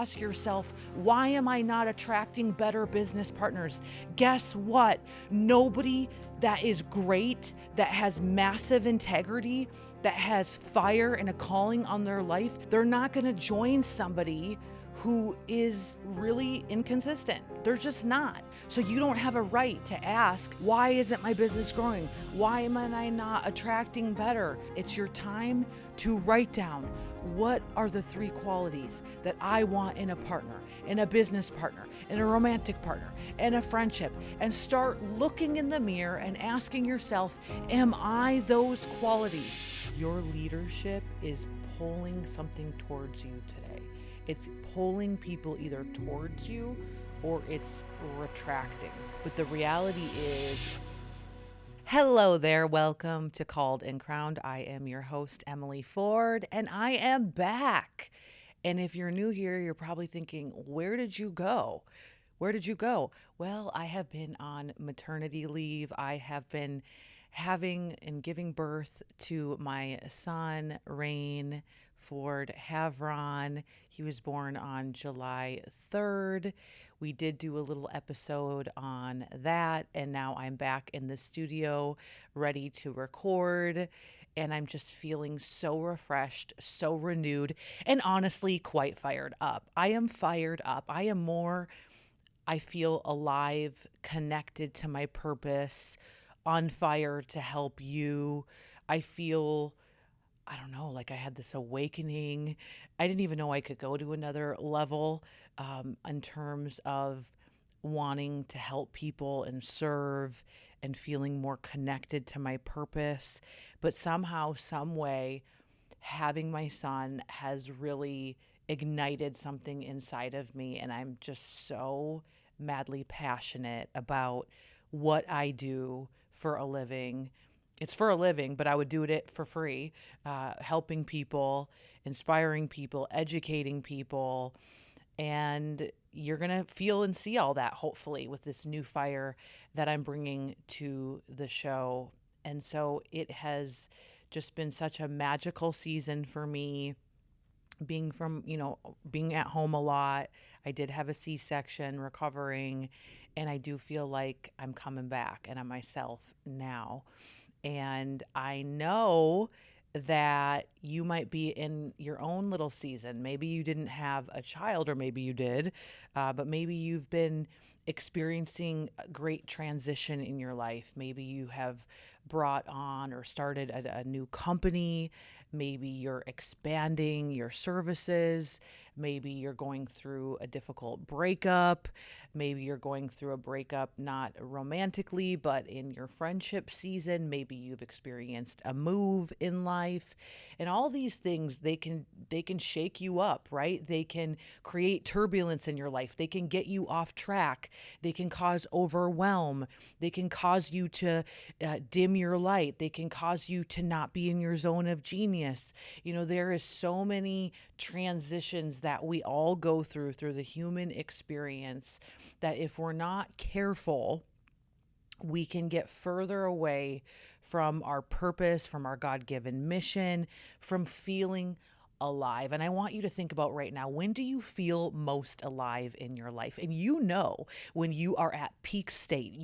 ask yourself, why am I not attracting better business partners? Guess what? Nobody that is great, that has massive integrity, that has fire and a calling on their life, they're not going to join somebody who is really inconsistent. They're just not. So you don't have a right to ask, why isn't my business growing? Why am I not attracting better? It's your time to write down, what are the 3 qualities that I want in a partner, in a business partner, in a romantic partner, in a friendship, and start looking in the mirror and asking yourself, am I those qualities? Your leadership is pulling something towards you today. It's pulling people either towards you or it's retracting. But the reality is, hello there. Welcome to Called and Crowned. I am your host, Emily Ford, and I am back. And if you're new here, you're probably thinking, where did you go? Where did you go? Well, I have been on maternity leave. I have been having and giving birth to my son, Rain Ford Havron. He was born on July 3rd. We did do a little episode on that, and now I'm back in the studio ready to record, and I'm just feeling so refreshed, so renewed, and honestly quite fired up. I am fired up. I feel alive, connected to my purpose, on fire to help you. I feel, I don't know, like I had this awakening. I didn't even know I could go to another level in terms of wanting to help people and serve and feeling more connected to my purpose. But somehow, some way, having my son has really ignited something inside of me. And I'm just so madly passionate about what I do for a living. It's for a living, but I would do it for free, helping people, inspiring people, educating people. And you're going to feel and see all that, hopefully, with this new fire that I'm bringing to the show. And so it has just been such a magical season for me, being at home a lot. I did have a C-section, recovering, and I do feel like I'm coming back and I'm myself now. And I know that you might be in your own little season. Maybe you didn't have a child, or maybe you did, but maybe you've been experiencing a great transition in your life. Maybe you have brought on or started a new company. Maybe you're expanding your services. Maybe you're going through a difficult breakup. Maybe you're going through a breakup, not romantically, but in your friendship season. Maybe you've experienced a move in life. And all these things, they can shake you up, right? They can create turbulence in your life. They can get you off track. They can cause overwhelm. They can cause you to dim your light. They can cause you to not be in your zone of genius. There is so many transitions that we all go through the human experience, that if we're not careful, we can get further away from our purpose, from our God-given mission, from feeling alive. And I want you to think about right now, when do you feel most alive in your life? And when you are at peak state,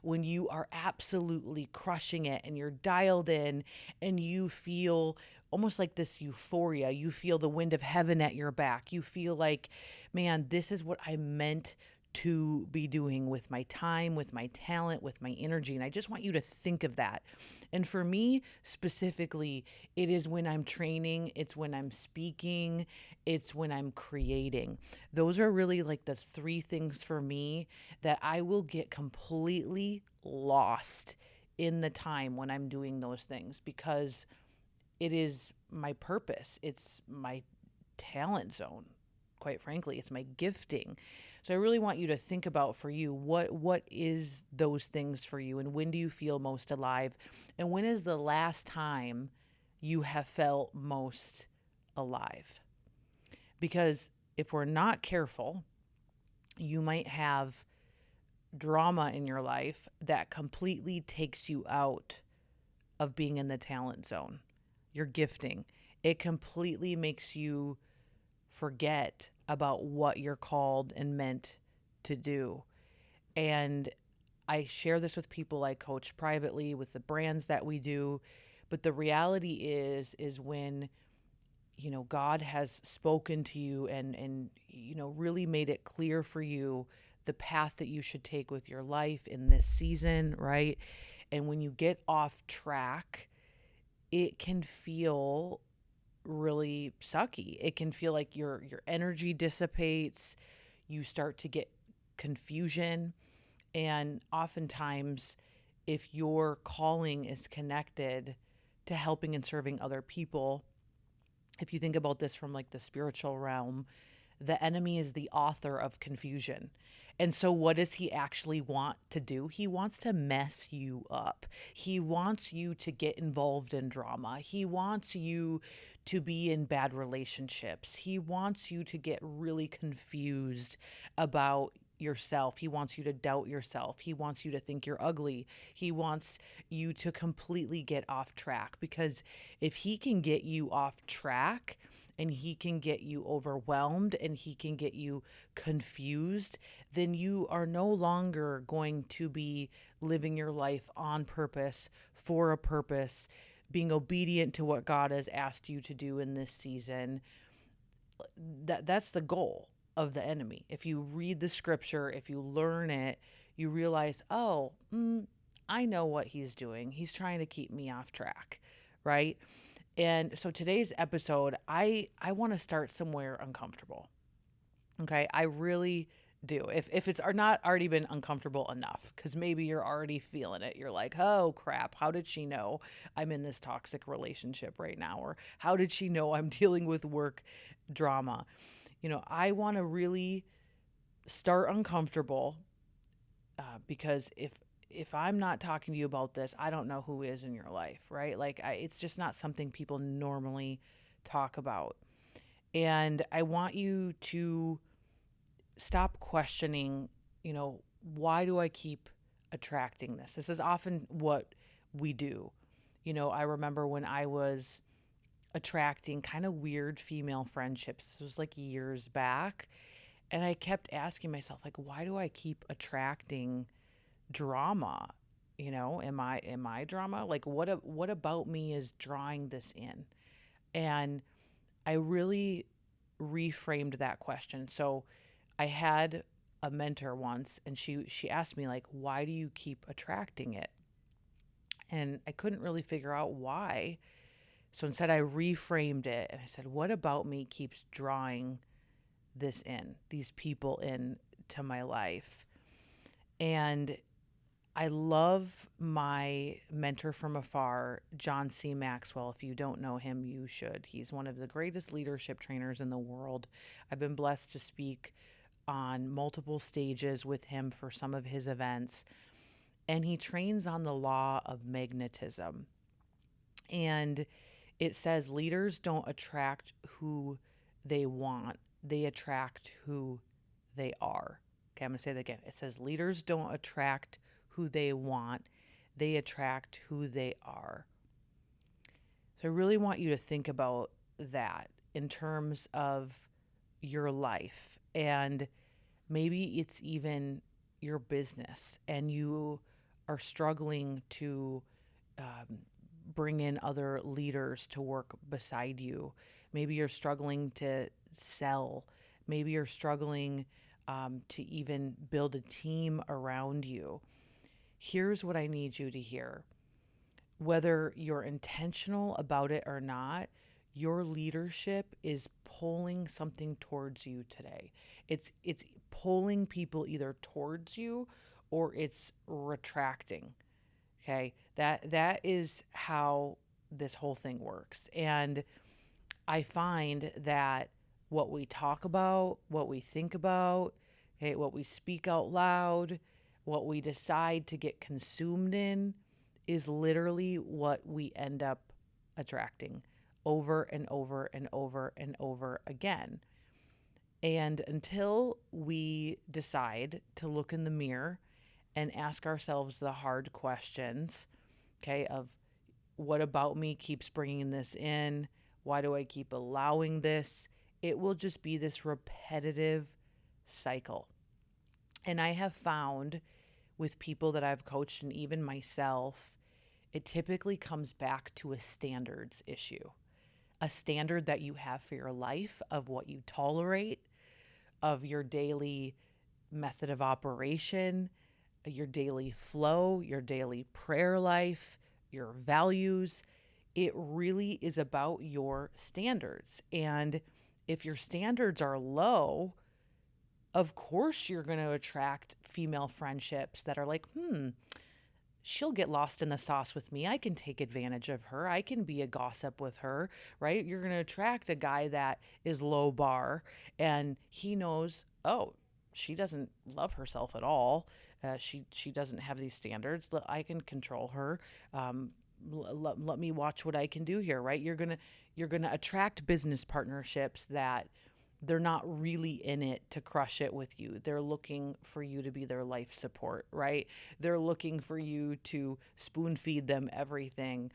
when you are absolutely crushing it and you're dialed in and you feel almost like this euphoria. You feel the wind of heaven at your back. You feel like, man, this is what I meant to be doing with my time, with my talent, with my energy. And I just want you to think of that. And for me specifically, it is when I'm training, it's when I'm speaking, it's when I'm creating. Those are really like the 3 things for me that I will get completely lost in the time when I'm doing those things, because it is my purpose. It's my talent zone. Quite frankly, it's my gifting. So I really want you to think about, for you, what is those things for you, and when do you feel most alive? And when is the last time you have felt most alive? Because if we're not careful, you might have drama in your life that completely takes you out of being in the talent zone. Your gifting. It completely makes you forget about what you're called and meant to do. And I share this with people I coach privately, with the brands that we do. But the reality is when, God has spoken to you and really made it clear for you the path that you should take with your life in this season, right? And when you get off track, it can feel really sucky. It can feel like your energy dissipates, you start to get confusion, and oftentimes if your calling is connected to helping and serving other people, if you think about this from like the spiritual realm, the enemy is the author of confusion. And so, what does he actually want to do? He wants to mess you up. He wants you to get involved in drama. He wants you to be in bad relationships. He wants you to get really confused about yourself. He wants you to doubt yourself. He wants you to think you're ugly. He wants you to completely get off track, because if he can get you off track, and he can get you overwhelmed, and he can get you confused, then you are no longer going to be living your life on purpose, for a purpose, being obedient to what God has asked you to do in this season. That's the goal of the enemy. If you read the scripture, if you learn it, you realize, I know what he's doing. He's trying to keep me off track, right? And so today's episode, I want to start somewhere uncomfortable. Okay, I really do. If it's not already been uncomfortable enough, because maybe you're already feeling it. You're like, oh crap, how did she know I'm in this toxic relationship right now? Or how did she know I'm dealing with work drama? I want to really start uncomfortable, because if I'm not talking to you about this, I don't know who is in your life, right? Like, it's just not something people normally talk about. And I want you to stop questioning, why do I keep attracting this? This is often what we do. I remember when I was attracting kind of weird female friendships. This was like years back. And I kept asking myself, like, why do I keep attracting drama? Am I drama? Like, what about me is drawing this in? And I really reframed that question. So I had a mentor once, and she asked me, like, why do you keep attracting it? And I couldn't really figure out why. So instead I reframed it and I said, what about me keeps drawing this in, these people in to my life? And I love my mentor from afar, John C. Maxwell. If you don't know him, you should. He's one of the greatest leadership trainers in the world. I've been blessed to speak on multiple stages with him for some of his events. And he trains on the law of magnetism. And it says leaders don't attract who they want, they attract who they are. Okay, I'm going to say that again. It says leaders don't attract who they want, they attract who they are. So I really want you to think about that in terms of your life. And maybe it's even your business, and you are struggling to bring in other leaders to work beside you. Maybe you're struggling to sell. Maybe you're struggling to even build a team around you. Here's what I need you to hear. Whether you're intentional about it or not, your leadership is pulling something towards you today. It's pulling people either towards you or it's retracting. Okay? That is how this whole thing works. And I find that what we talk about, what we think about, okay, what we speak out loud, what we decide to get consumed in is literally what we end up attracting over and over and over and over again. And until we decide to look in the mirror and ask ourselves the hard questions, okay, of what about me keeps bringing this in? Why do I keep allowing this it will just be this repetitive cycle. And I have found with people that I've coached and even myself, it typically comes back to a standards issue, a standard that you have for your life of what you tolerate, of your daily method of operation, your daily flow, your daily prayer life, your values. It really is about your standards. And if your standards are low, of course you're going to attract female friendships that are like, she'll get lost in the sauce with me. I can take advantage of her. I can be a gossip with her, right? You're going to attract a guy that is low bar and he knows, oh, she doesn't love herself at all. She doesn't have these standards. I can control her. Let me watch what I can do here, right? You're gonna attract business partnerships that they're not really in it to crush it with you. They're looking for you to be their life support, right? They're looking for you to spoon feed them everything.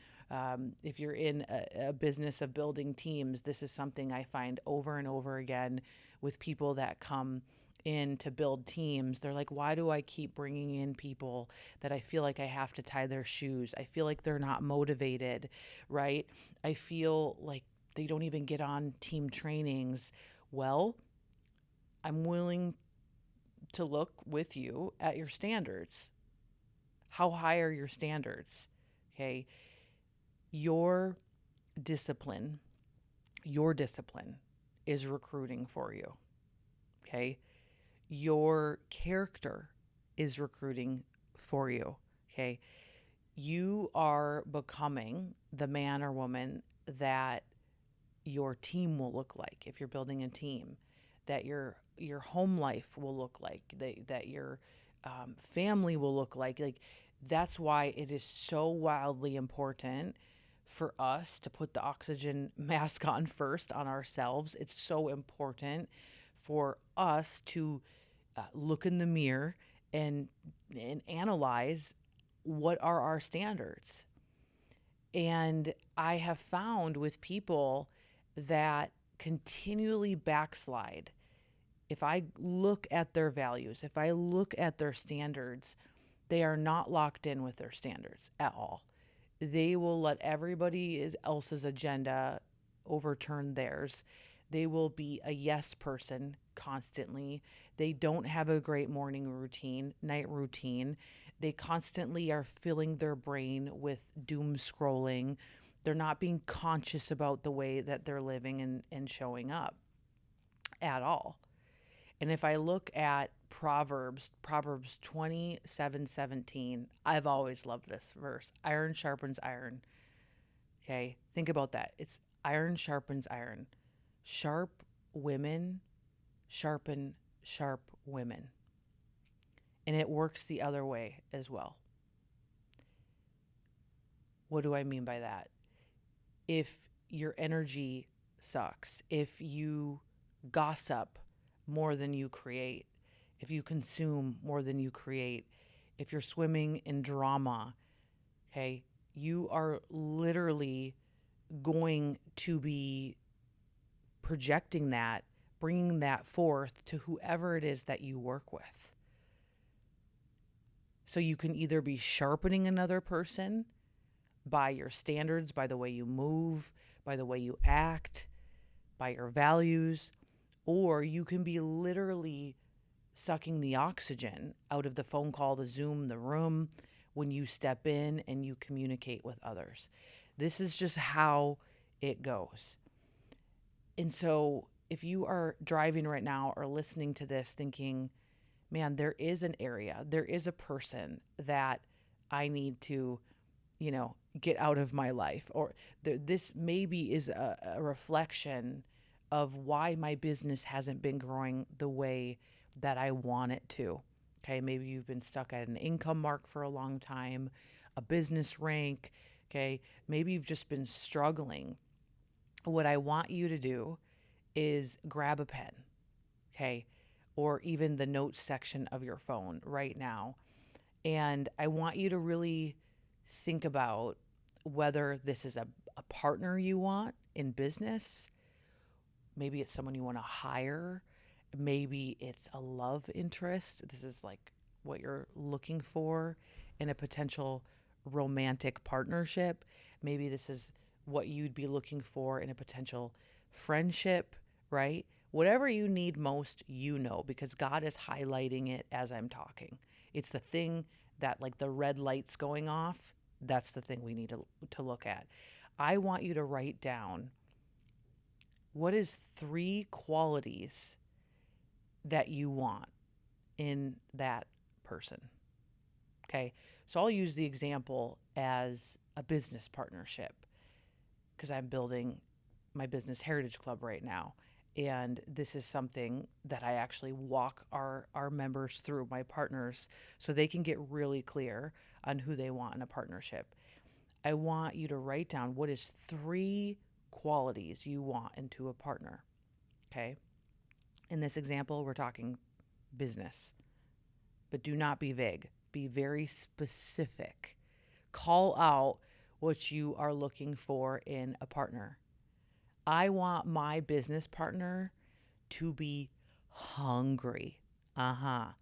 If you're in a business of building teams, this is something I find over and over again with people that come in to build teams. They're like, why do I keep bringing in people that I feel like I have to tie their shoes? I feel like they're not motivated, right? I feel like they don't even get on team trainings. Well, I'm willing to look with you at your standards. How high are your standards? Okay. Your discipline, your discipline is recruiting for you. Okay. Your character is recruiting for you. Okay. You are becoming the man or woman that your team will look like if you're building a team, that your home life will look like, that your family will look like. Like that's why it is so wildly important for us to put the oxygen mask on first on ourselves. It's so important for us to look in the mirror and analyze what are our standards. And I have found with people that continually backslide, if I look at their values, if I look at their standards, they are not locked in with their standards at all. They will let everybody else's agenda overturn theirs. They will be a yes person constantly. They don't have a great morning routine, night routine. They constantly are filling their brain with doom scrolling. They're not being conscious about the way that they're living and showing up at all. And if I look at Proverbs 27:17, I've always loved this verse. Iron sharpens iron. Okay, think about that. It's iron sharpens iron. Sharp women sharpen sharp women. And it works the other way as well. What do I mean by that? If your energy sucks, if you gossip more than you create, if you consume more than you create, if you're swimming in drama, okay, you are literally going to be projecting that, bringing that forth to whoever it is that you work with. So you can either be sharpening another person by your standards, by the way you move, by the way you act, by your values, or you can be literally sucking the oxygen out of the phone call, the Zoom, the room, when you step in and you communicate with others. This is just how it goes. And so if you are driving right now or listening to this thinking, man, there is an area, there is a person that I need to, get out of my life, or this maybe is a reflection of why my business hasn't been growing the way that I want it to. Okay, maybe you've been stuck at an income mark for a long time, a business rank. Okay, maybe you've just been struggling. What I want you to do is grab a pen, okay, or even the notes section of your phone right now. And I want you to really think about whether this is a partner you want in business, Maybe it's someone you want to hire. Maybe it's a love interest. This is like what you're looking for in a potential romantic partnership. Maybe this is what you'd be looking for in a potential friendship, right? Whatever you need most, because God is highlighting it as I'm talking. It's the thing that, like the red lights going off, that's the thing we need to look at. I want you to write down, what is 3 qualities that you want in that person? Okay. So I'll use the example as a business partnership, because I'm building my business heritage club right now. And this is something that I actually walk our members through, my partners, so they can get really clear on who they want in a partnership. I want you to write down, what is 3 qualities you want into a partner. Okay. In this example, we're talking business, but do not be vague. Be very specific. Call out what you are looking for in a partner. I want my business partner to be hungry. I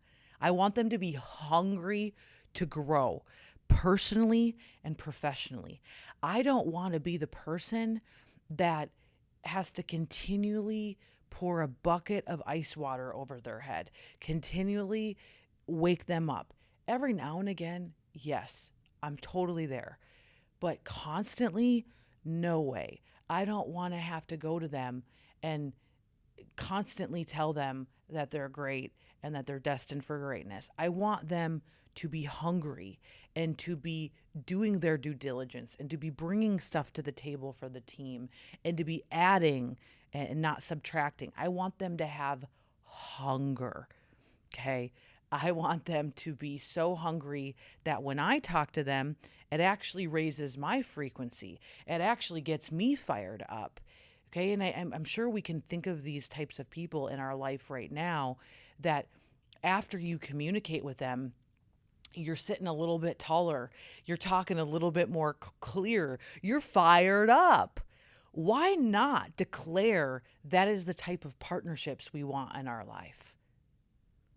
want them to be hungry to grow personally and professionally. I don't want to be the person that has to continually pour a bucket of ice water over their head, continually wake them up. Every now and again, yes, I'm totally there. But constantly, no way. I don't want to have to go to them and constantly tell them that they're great and that they're destined for greatness. I want them to be hungry and to be doing their due diligence and to be bringing stuff to the table for the team and to be adding and not subtracting. I want them to have hunger. Okay. I want them to be so hungry that when I talk to them, it actually raises my frequency. It actually gets me fired up. Okay. And I'm sure we can think of these types of people in our life right now that after you communicate with them, you're sitting a little bit taller. You're talking a little bit more clear. You're fired up. Why not declare that is the type of partnerships we want in our life?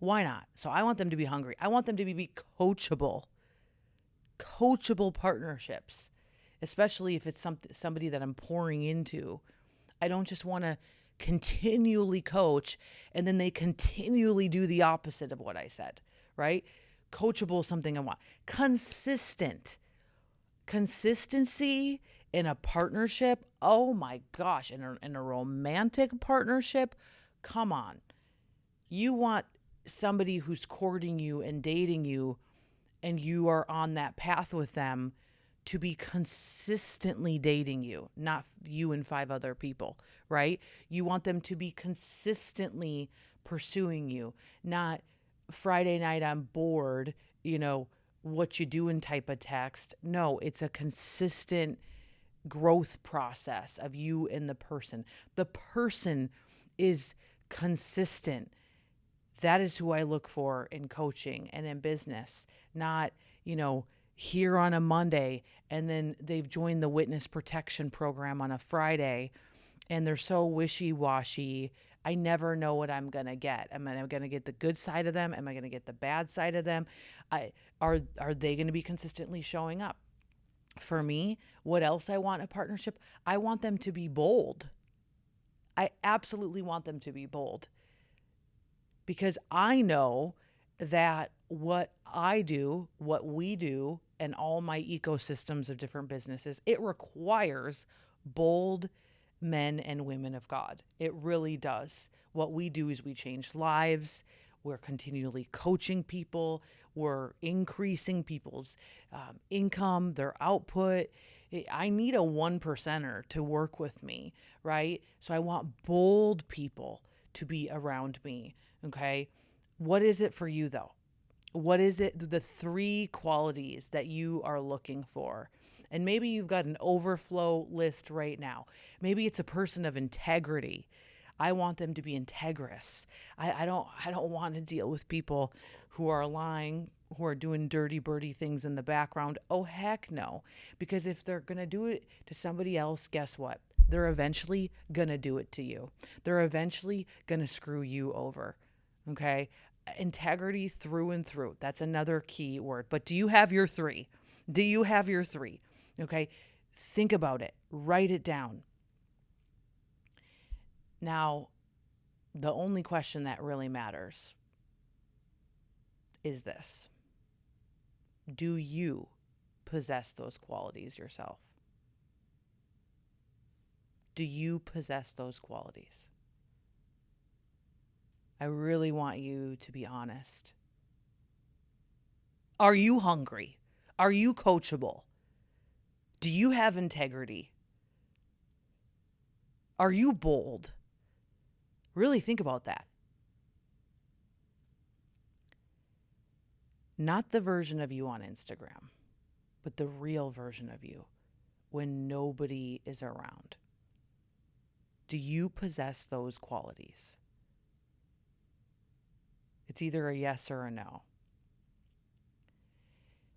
Why not? So I want them to be hungry. I want them to be coachable partnerships, especially if it's somebody that I'm pouring into. I don't just want to continually coach and then they continually do the opposite of what I said, right? Coachable is something I want. Consistency in a partnership. Oh my gosh. In a romantic partnership, come on. You want somebody who's courting you and dating you and you are on that path with them to be consistently dating you, not you and 5 other people, right? You want them to be consistently pursuing you, not Friday night I'm bored, what you doing type of text. No, it's a consistent growth process of you and the person. The person is consistent. That is who I look for in coaching and in business, not, here on a Monday and then they've joined the witness protection program on a Friday and they're so wishy-washy. I never know what I'm going to get. Am I going to get the good side of them? Am I going to get the bad side of them? Are they going to be consistently showing up? For me, what else I want in a partnership? I want them to be bold. I absolutely want them to be bold. Because I know that what I do, what we do, and all my ecosystems of different businesses, it requires bold men and women of God. It really does. What we do is we change lives. We're continually coaching people. We're increasing people's income, their output. I need a 1%er to work with me, right? So I want bold people to be around me. Okay. What is it for you though? What is it, the 3 qualities that you are looking for? And maybe you've got an overflow list right now. Maybe it's a person of integrity. I want them to be integrous. I don't want to deal with people who are lying, who are doing dirty birdie things in the background. Oh, heck no. Because if they're going to do it to somebody else, guess what? They're eventually going to do it to you. They're eventually going to screw you over. Okay? Integrity through and through. That's another key word. But do you have your three? Do you have your three? Okay? Think about it. Write it down. Now, the only question that really matters is this: do you possess those qualities yourself? Do you possess those qualities? I really want you to be honest. Are you hungry? Are you coachable? Do you have integrity? Are you bold? Really think about that. Not the version of you on Instagram, but the real version of you when nobody is around. Do you possess those qualities? It's either a yes or a no.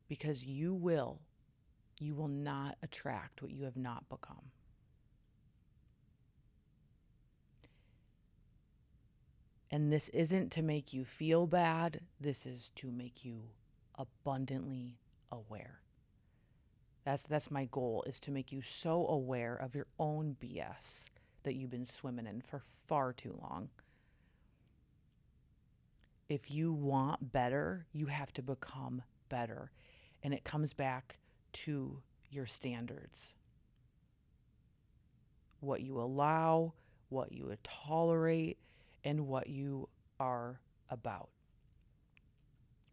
Because you will not attract what you have not become. And this isn't to make you feel bad. This is to make you abundantly aware. That's my goal, is to make you so aware of your own BS that you've been swimming in for far too long. If you want better, you have to become better. And it comes back to your standards. What you allow, what you would tolerate, and what you are about.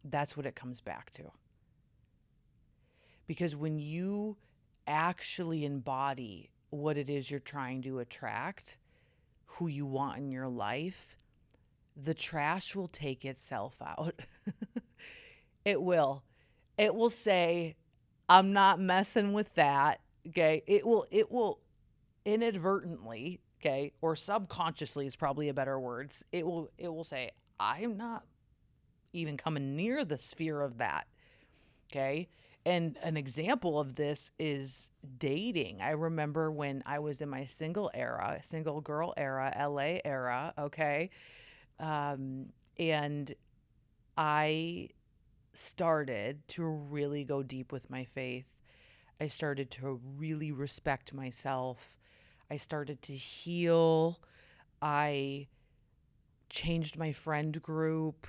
That's what it comes back to. Because when you actually embody what it is you're trying to attract, who you want in your life, the trash will take itself out. It will. It will say, I'm not messing with that. Okay. It will inadvertently, okay, or subconsciously is probably a better word. It will say, I'm not even coming near the sphere of that. Okay. And an example of this is dating. I remember when I was in my single girl era, LA era. Okay. And I started to really go deep with my faith. I started to really respect myself. I started to heal. I changed my friend group.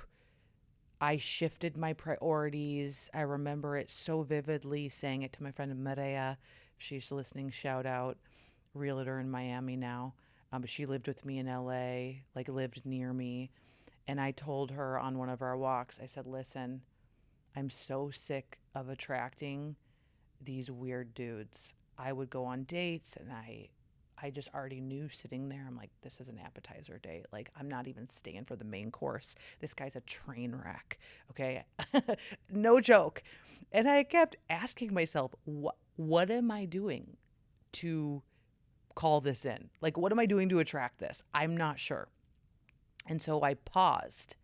I shifted my priorities. I remember it so vividly, saying it to my friend Maria. If she's listening, shout out. Realtor in Miami now. But she lived with me in LA, lived near me. And I told her on one of our walks, I said, listen, I'm so sick of attracting these weird dudes. I would go on dates and I just already knew sitting there, I'm like, this is an appetizer date. I'm not even staying for the main course. This guy's a train wreck. Okay. No joke. And I kept asking myself, what am I doing to call this in? What am I doing to attract this? I'm not sure. And so I paused.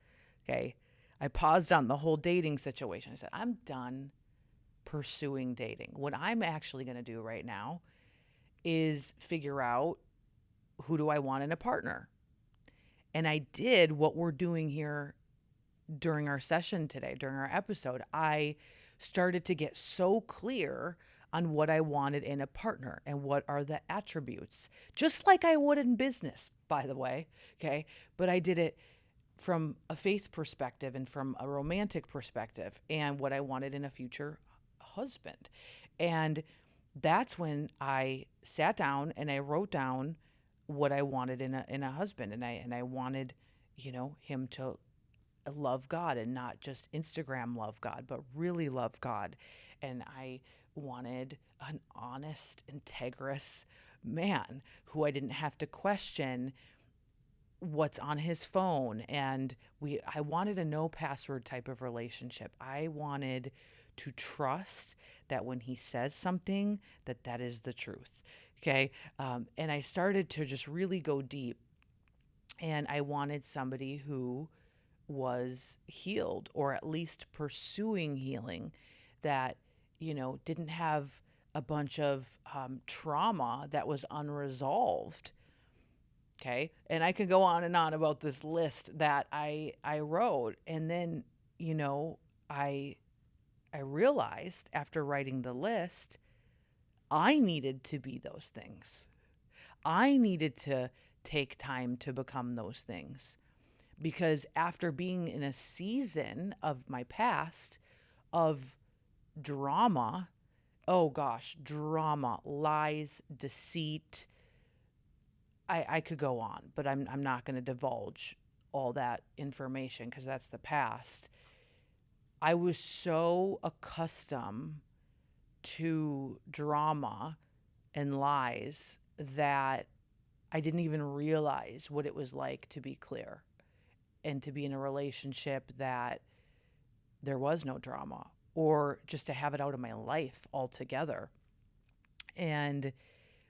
Okay. I paused on the whole dating situation. I said, I'm done pursuing dating. What I'm actually going to do right now is figure out, who do I want in a partner? And I did what we're doing here during our session today, during our episode. I started to get so clear on what I wanted in a partner and what are the attributes, just like I would in business, by the way. Okay. But I did it from a faith perspective and from a romantic perspective, and what I wanted in a future husband. And that's when I sat down and I wrote down what I wanted in a husband. And I wanted, him to love God, and not just Instagram love God, but really love God. And I wanted an honest, integrous man who I didn't have to question what's on his phone. And I wanted a no password type of relationship. I wanted to trust that when he says something, that is the truth. Okay. And I started to just really go deep, and I wanted somebody who was healed, or at least pursuing healing, that, didn't have a bunch of trauma that was unresolved. Okay. And I could go on and on about this list that I wrote. And then, you know, I I realized after writing the list, I needed to be those things. I needed to take time to become those things because after being in a season of my past of drama, oh gosh, drama, lies, deceit, I could go on, but I'm not going to divulge all that information because that's the past. I was so accustomed to drama and lies that I didn't even realize what it was like to be clear and to be in a relationship that there was no drama or just to have it out of my life altogether. And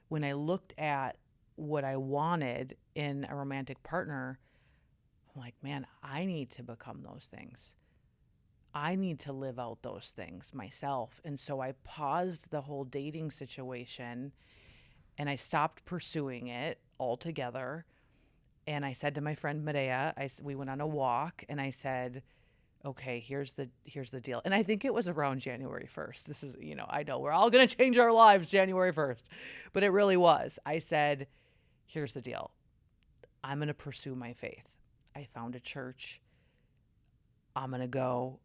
when I looked at what I wanted in a romantic partner, I'm like, man, I need to become those things. I need to live out those things myself. And so I paused the whole dating situation and I stopped pursuing it altogether. And I said to my friend Medea, we went on a walk and I said, okay, here's the deal. And I think it was around January 1st. This is, I know we're all going to change our lives January 1st, but it really was. I said, here's the deal. I'm going to pursue my faith. I found a church. I'm going to go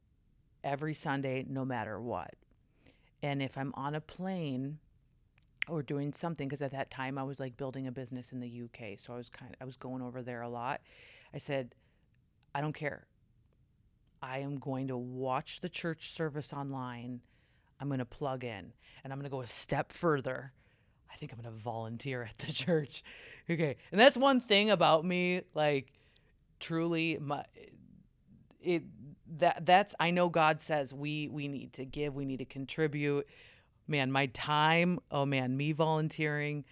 every Sunday, no matter what. And if I'm on a plane or doing something, because at that time I was like building a business in the UK, so I was going over there a lot. I said, I don't care. I am going to watch the church service online. I'm going to plug in, and I'm going to go a step further. I think I'm going to volunteer at the church. Okay. And that's one thing about me, like truly that's I know God says we need to give, we need to contribute. Man, my time, oh man, me volunteering.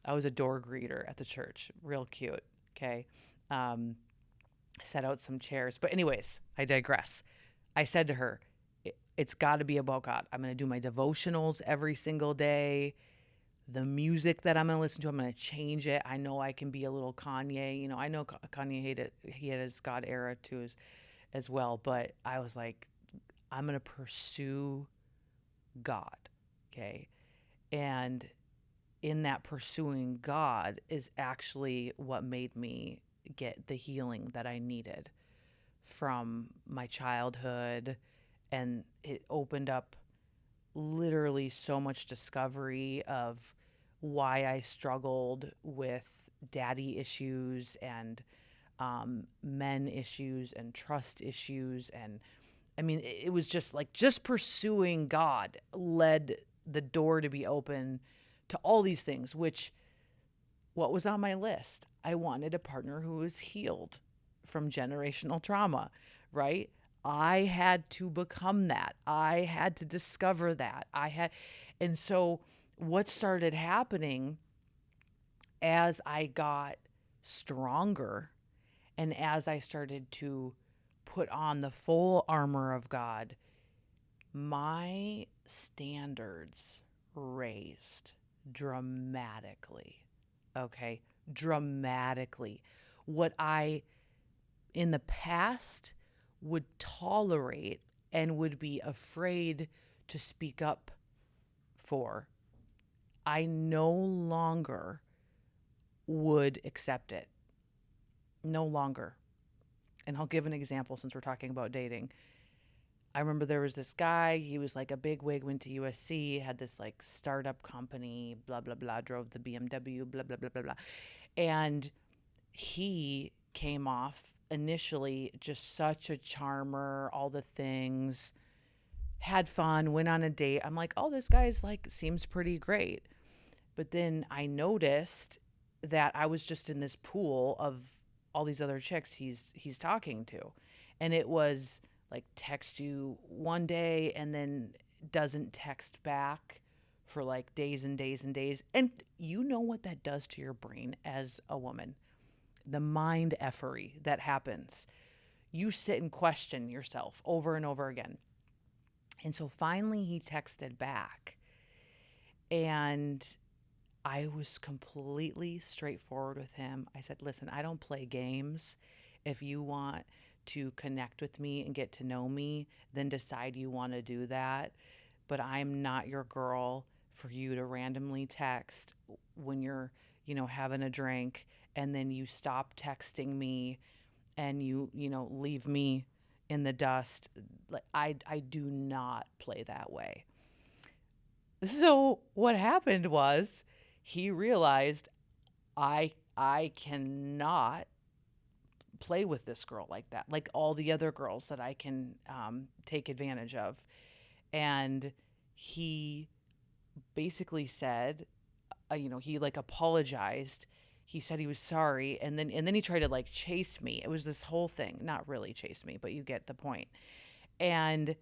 I was a door greeter at the church. Real cute. Okay. Set out some chairs. But anyways, I digress. I said to her, it's got to be about God. I'm going to do my devotionals every single day. The music that I'm going to listen to, I'm going to change it. I know I can be a little Kanye. I know Kanye he had his God era too as well. But I was like, I'm going to pursue God. Okay. And in that pursuing God is actually what made me get the healing that I needed from my childhood. And it opened up literally so much discovery of why I struggled with daddy issues and men issues and trust issues. And I mean, it was just pursuing God led the door to be open to all these things, which what was on my list? I wanted a partner who was healed from generational trauma, right? I had to become that. I had to discover that. And so what started happening as I got stronger and as I started to put on the full armor of God, my standards raised dramatically. Okay, dramatically. What I in the past would tolerate and would be afraid to speak up for, I no longer would accept it. No longer. And I'll give an example since we're talking about dating. I remember there was this guy, he was like a big wig, went to USC, had this like startup company, blah, blah, blah, drove the BMW, blah, blah, blah, blah, blah. And he came off initially just such a charmer, all the things, had fun, went on a date. I'm like, oh, this guy's like, seems pretty great. But then I noticed that I was just in this pool of all these other chicks he's talking to. And it was like text you one day and then doesn't text back for like days and days and days. And you know what that does to your brain as a woman. The mind effery that happens. You sit and question yourself over and over again. And so finally he texted back. And I was completely straightforward with him. I said, listen, I don't play games. If you want to connect with me and get to know me, then decide you want to do that. But I'm not your girl for you to randomly text when you're, having a drink, and then you stop texting me and you leave me in the dust. Like I do not play that way. So what happened was he realized I cannot play with this girl like that, like all the other girls that I can take advantage of. And he basically said, he like apologized. He said he was sorry, and then he tried to like chase me. It was this whole thing, not really chase me, but you get the point. And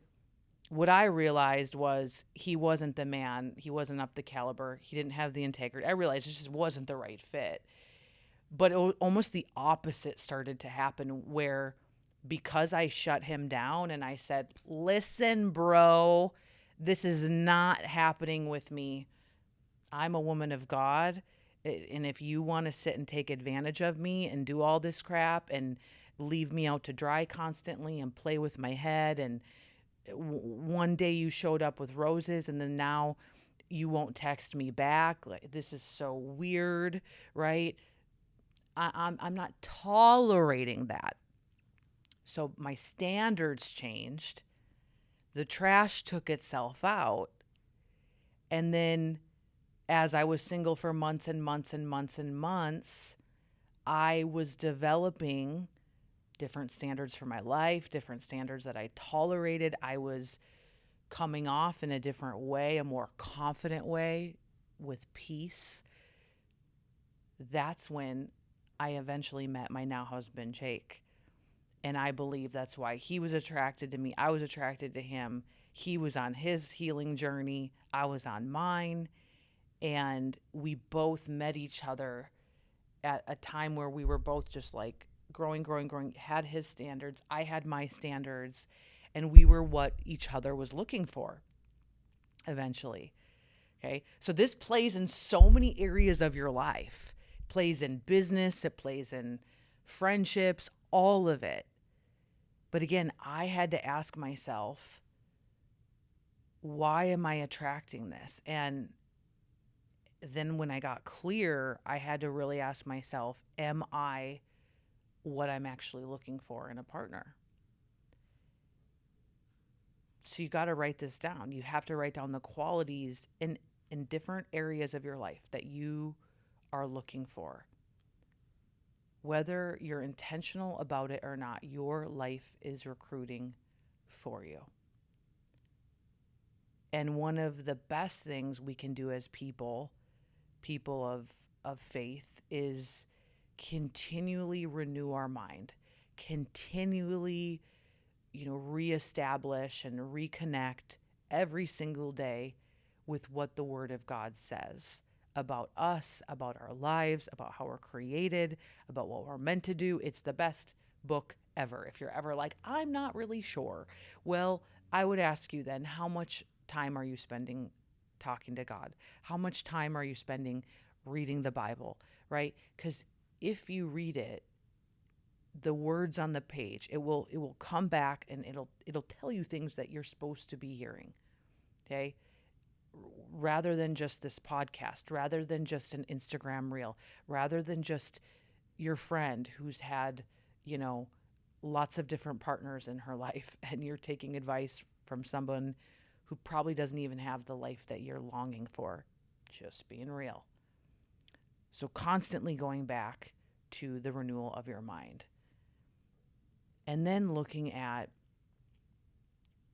what I realized was he wasn't the man. He wasn't up the caliber. He didn't have the integrity. I realized it just wasn't the right fit. But almost the opposite started to happen, where because I shut him down and I said, listen, bro, this is not happening with me. I'm a woman of God. And if you want to sit and take advantage of me and do all this crap and leave me out to dry constantly and play with my head, and one day you showed up with roses and then now you won't text me back, like this is so weird, right? I'm not tolerating that. So my standards changed. The trash took itself out. And then as I was single for months and months and months and months, I was developing different standards for my life, different standards that I tolerated. I was coming off in a different way, a more confident way with peace. That's when I eventually met my now husband, Jake. And I believe that's why he was attracted to me. I was attracted to him. He was on his healing journey. I was on mine. And we both met each other at a time where we were both just like growing, had his standards. I had my standards. And we were what each other was looking for eventually. Okay. So this plays in so many areas of your life. It plays in business. It plays in friendships, all of it. But again, I had to ask myself, why am I attracting this? And then when I got clear, I had to really ask myself, am I what I'm actually looking for in a partner? So you got to write this down. You have to write down the qualities in different areas of your life that you are looking for. Whether you're intentional about it or not, your life is recruiting for you. And one of the best things we can do as people of faith, is continually renew our mind, continually, reestablish and reconnect every single day with what the Word of God says about us, about our lives, about how we're created, about what we're meant to do. It's the best book ever. If you're ever like, I'm not really sure, well, I would ask you then, how much time are you spending talking to God? How much time are you spending reading the Bible, right? Because if you read it, the words on the page, it will come back and it'll tell you things that you're supposed to be hearing. Okay? Rather than just this podcast, rather than just an Instagram reel, rather than just your friend who's had, lots of different partners in her life, and you're taking advice from someone who probably doesn't even have the life that you're longing for. Just being real. So constantly going back to the renewal of your mind. And then looking at,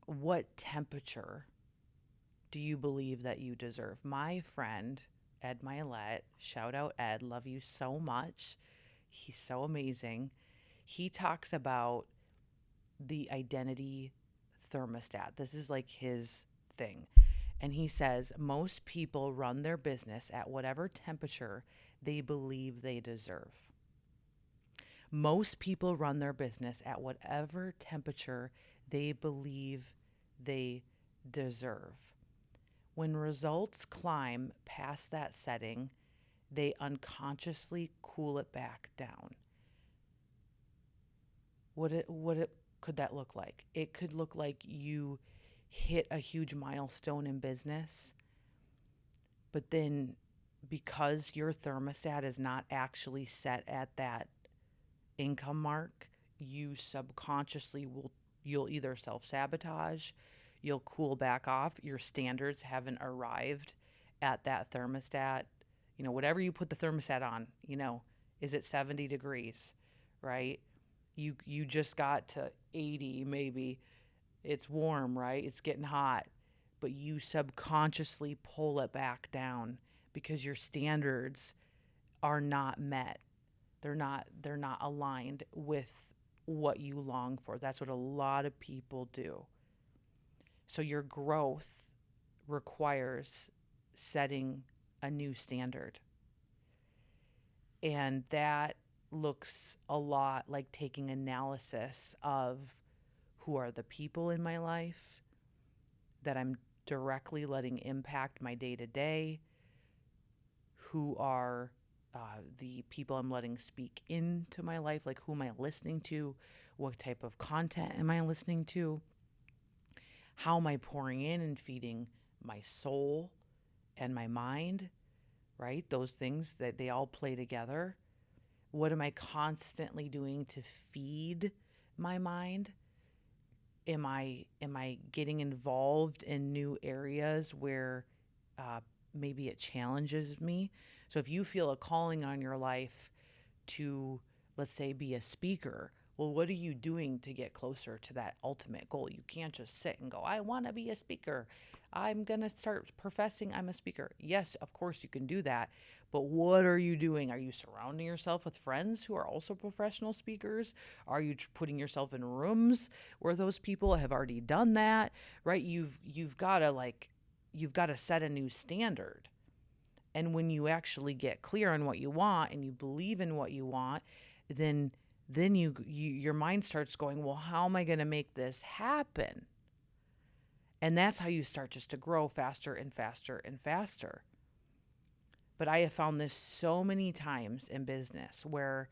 what temperature do you believe that you deserve? My friend, Ed Milet, shout out Ed, love you so much. He's so amazing. He talks about the identity thermostat. This is like his thing. And he says most people run their business at whatever temperature they believe they deserve. Most people run their business at whatever temperature they believe they deserve. When results climb past that setting, they unconsciously cool it back down. What could that look like? It could look like you hit a huge milestone in business, but then because your thermostat is not actually set at that income mark, you subconsciously you'll either self-sabotage, you'll cool back off, your standards haven't arrived at that thermostat. Whatever you put the thermostat on, is it 70 degrees, right? You just got to 80 maybe. It's warm, right? It's getting hot, but you subconsciously pull it back down because your standards are not met. They're not aligned with what you long for. That's what a lot of people do. So your growth requires setting a new standard. And that looks a lot like taking analysis of who are the people in my life that I'm directly letting impact my day to day, who are the people I'm letting speak into my life, like who am I listening to, what type of content am I listening to, how am I pouring in and feeding my soul and my mind, right? Those things that they all play together. What am I constantly doing to feed my mind? Am I getting involved in new areas where maybe it challenges me? So if you feel a calling on your life to, let's say, be a speaker, well, what are you doing to get closer to that ultimate goal? You can't just sit and go, I want to be a speaker. I'm going to start professing I'm a speaker. Yes, of course you can do that. But what are you doing? Are you surrounding yourself with friends who are also professional speakers? Are you putting yourself in rooms where those people have already done that? Right? You've got to set a new standard. And when you actually get clear on what you want and you believe in what you want, then your mind starts going, well, how am I going to make this happen? And that's how you start just to grow faster and faster and faster. But I have found this so many times in business where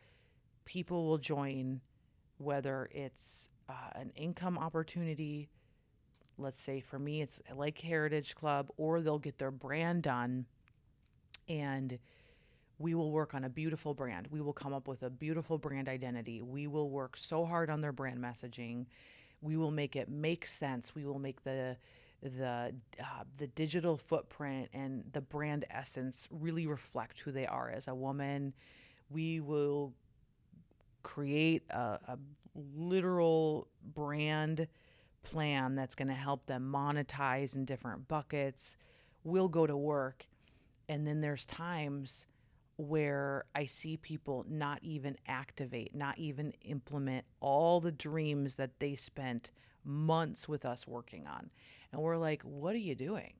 people will join, whether it's an income opportunity, let's say for me, it's like Heritage Club, or they'll get their brand done and we will work on a beautiful brand. We will come up with a beautiful brand identity. We will work so hard on their brand messaging. We will make it make sense. We will make the digital footprint and the brand essence really reflect who they are as a woman. We will create a literal brand plan that's going to help them monetize in different buckets. We'll go to work. And then there's times where I see people not even activate, not even implement all the dreams that they spent months with us working on. And we're like, what are you doing?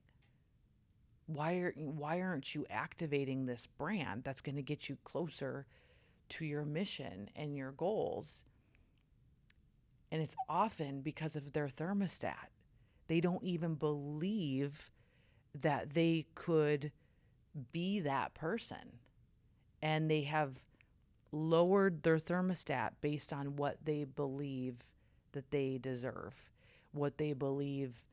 Why aren't you activating this brand that's going to get you closer to your mission and your goals? And it's often because of their thermostat. They don't even believe that they could be that person. And they have lowered their thermostat based on what they believe that they deserve, what they believe,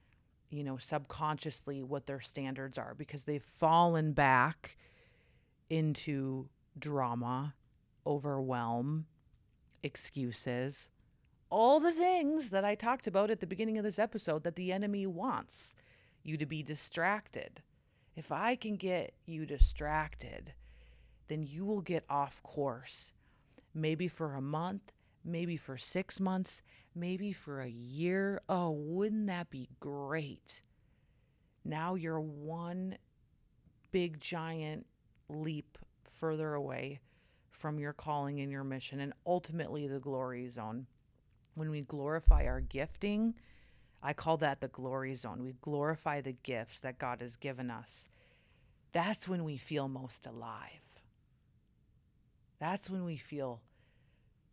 subconsciously what their standards are, because they've fallen back into drama, overwhelm, excuses, all the things that I talked about at the beginning of this episode that the enemy wants you to be distracted. If I can get you distracted, then you will get off course. Maybe for a month, maybe for 6 months, maybe for a year. Oh, wouldn't that be great? Now you're one big giant leap further away from your calling and your mission and ultimately the glory zone. When we glorify our gifting, I call that the glory zone. We glorify the gifts that God has given us. That's when we feel most alive. That's when we feel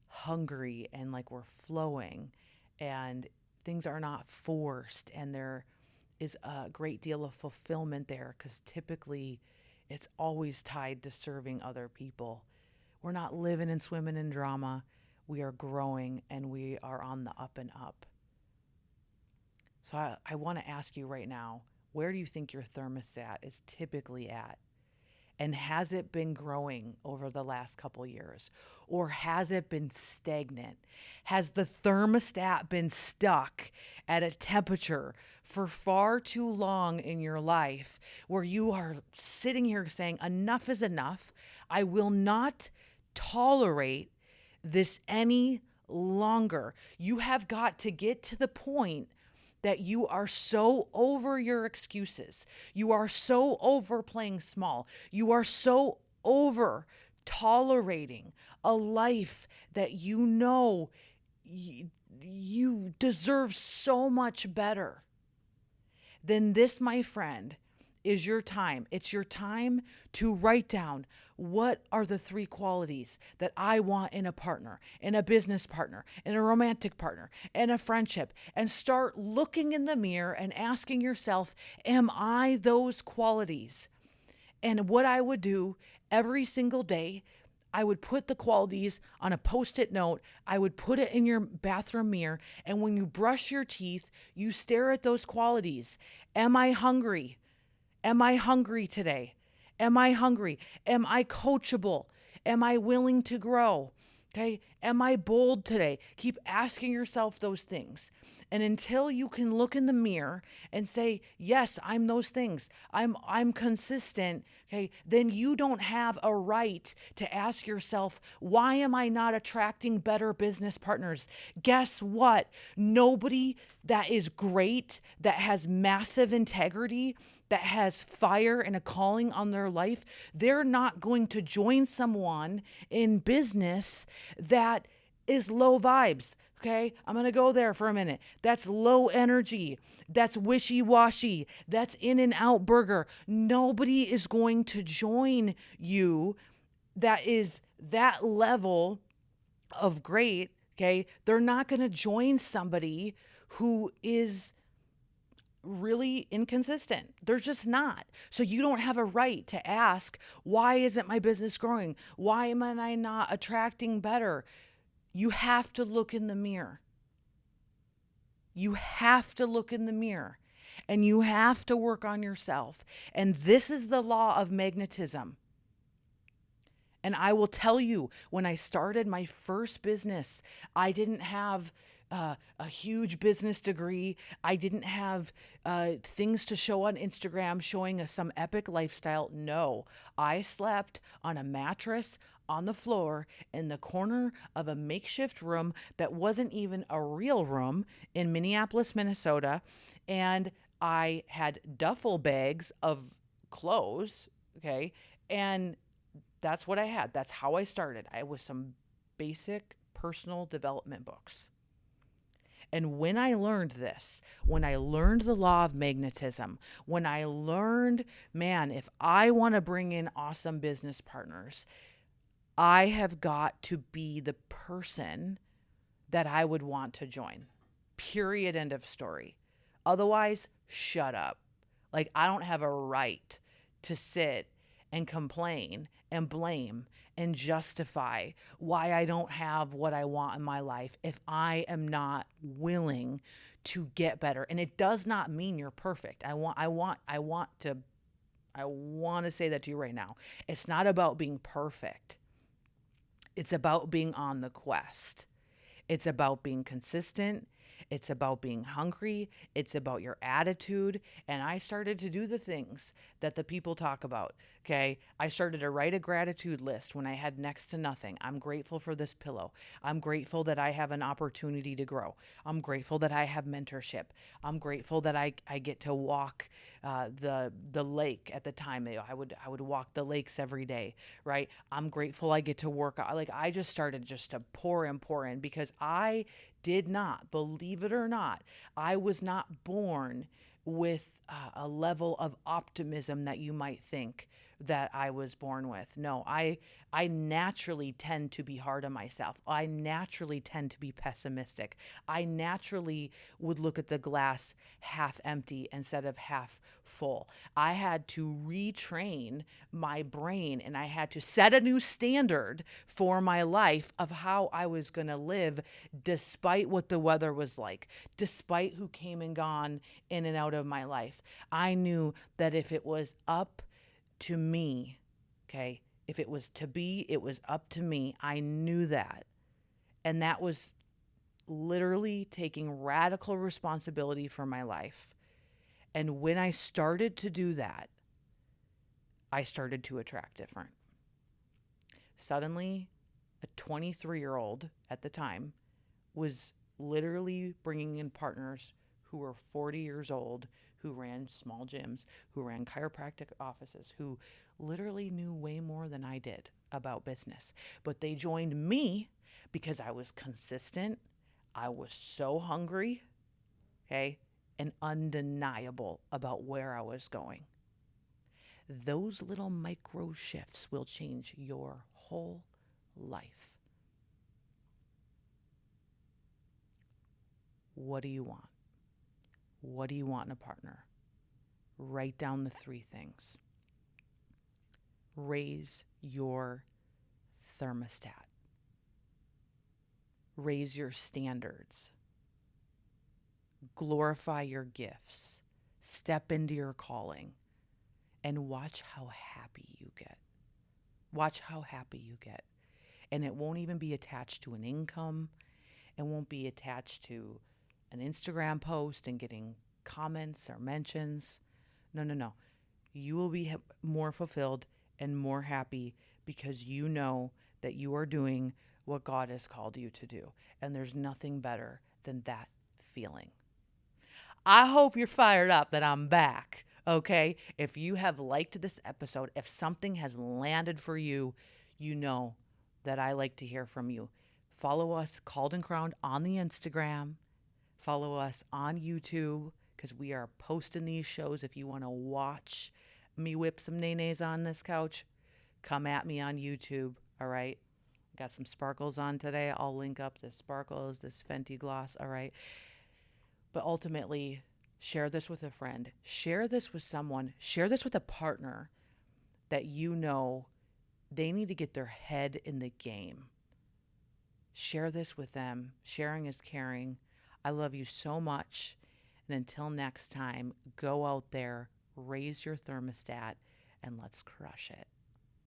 hungry and like we're flowing and things are not forced and is a great deal of fulfillment there, because typically it's always tied to serving other people. We're not living and swimming in drama. We are growing and we are on the up and up. So I want to ask you right now, where do you think your thermostat is typically at? And has it been growing over the last couple years? Or has it been stagnant? Has the thermostat been stuck at a temperature for far too long in your life where you are sitting here saying, enough is enough. I will not tolerate this any longer. You have got to get to the point that you are so over your excuses. You are so over playing small. You are so over tolerating a life that you know you deserve so much better. Then this, my friend, is your time. It's your time to write down, what are the 3 qualities that I want in a partner, in a business partner, in a romantic partner, in a friendship, and start looking in the mirror and asking yourself, am I those qualities? And what I would do every single day, I would put the qualities on a Post-it note. I would put it in your bathroom mirror. And when you brush your teeth, you stare at those qualities. Am I hungry? Am I hungry today? Am I hungry? Am I coachable? Am I willing to grow? Okay. Am I bold today? Keep asking yourself those things. And until you can look in the mirror and say, yes, I'm those things. I'm consistent. Okay. Then you don't have a right to ask yourself, why am I not attracting better business partners? Guess what? Nobody that is great, that has massive integrity, that has fire and a calling on their life, they're not going to join someone in business that is low vibes. Okay, I'm going to go there for a minute. That's low energy. That's wishy-washy. That's In-N-Out Burger. Nobody is going to join you that is that level of great. Okay, they're not going to join somebody who is really inconsistent. They're just not. So you don't have a right to ask, why isn't my business growing? Why am I not attracting better? You have to look in the mirror. You have to look in the mirror and you have to work on yourself. And this is the law of magnetism. And I will tell you, when I started my first business, I didn't have a huge business degree. I didn't have things to show on Instagram showing us some epic lifestyle. No, I slept on a mattress on the floor in the corner of a makeshift room that wasn't even a real room in Minneapolis, Minnesota. And I had duffel bags of clothes, okay? And that's what I had. That's how I started. I was some basic personal development books. And when I learned this, when I learned the law of magnetism, when I learned, man, if I want to bring in awesome business partners, I have got to be the person that I would want to join. Period. End of story. Otherwise, shut up. Like, I don't have a right to sit and complain and blame and justify why I don't have what I want in my life if I am not willing to get better. And it does not mean you're perfect. I want to say that to you right now. It's not about being perfect. It's about being on the quest. It's about being consistent. It's about being hungry. It's about your attitude. And I started to do the things that the people talk about. Okay. I started to write a gratitude list when I had next to nothing. I'm grateful for this pillow. I'm grateful that I have an opportunity to grow. I'm grateful that I have mentorship. I'm grateful that I get to walk the lake at the time. I would walk the lakes every day, right? I'm grateful I get to work. Like, I just started just to pour in because I did not, believe it or not, I was not born with a level of optimism that you might think that I was born with. No, I naturally tend to be hard on myself. I naturally tend to be pessimistic. I naturally would look at the glass half empty instead of half full. I had to retrain my brain, and I had to set a new standard for my life of how I was going to live despite what the weather was like, despite who came and gone in and out of my life. I knew that if it was up to me, okay, if it was to be, it was up to me. I knew that. And that was literally taking radical responsibility for my life. And when I started to do that, I started to attract different. Suddenly, a 23-year-old at the time was literally bringing in partners who were 40 years old, who ran small gyms, who ran chiropractic offices, who literally knew way more than I did about business. But they joined me because I was consistent. I was so hungry, okay, and undeniable about where I was going. Those little micro shifts will change your whole life. What do you want? What do you want in a partner? Write down the 3 things. Raise your thermostat. Raise your standards. Glorify your gifts. Step into your calling. And watch how happy you get. Watch how happy you get. And it won't even be attached to an income. It won't be attached to an Instagram post and getting comments or mentions. No. You will be more fulfilled and more happy because you know that you are doing what God has called you to do. And there's nothing better than that feeling. I hope you're fired up that I'm back. Okay? If you have liked this episode, if something has landed for you, you know that I like to hear from you. Follow us, Called and Crowned, on the Instagram. Follow us on YouTube because we are posting these shows. If you want to watch me whip some nays on this couch, come at me on YouTube. All right? Got some sparkles on today. I'll link up the sparkles, this Fenty gloss. All right? But ultimately, share this with a friend. Share this with someone. Share this with a partner that you know they need to get their head in the game. Share this with them. Sharing is caring. I love you so much. And until next time, go out there, raise your thermostat, and let's crush it.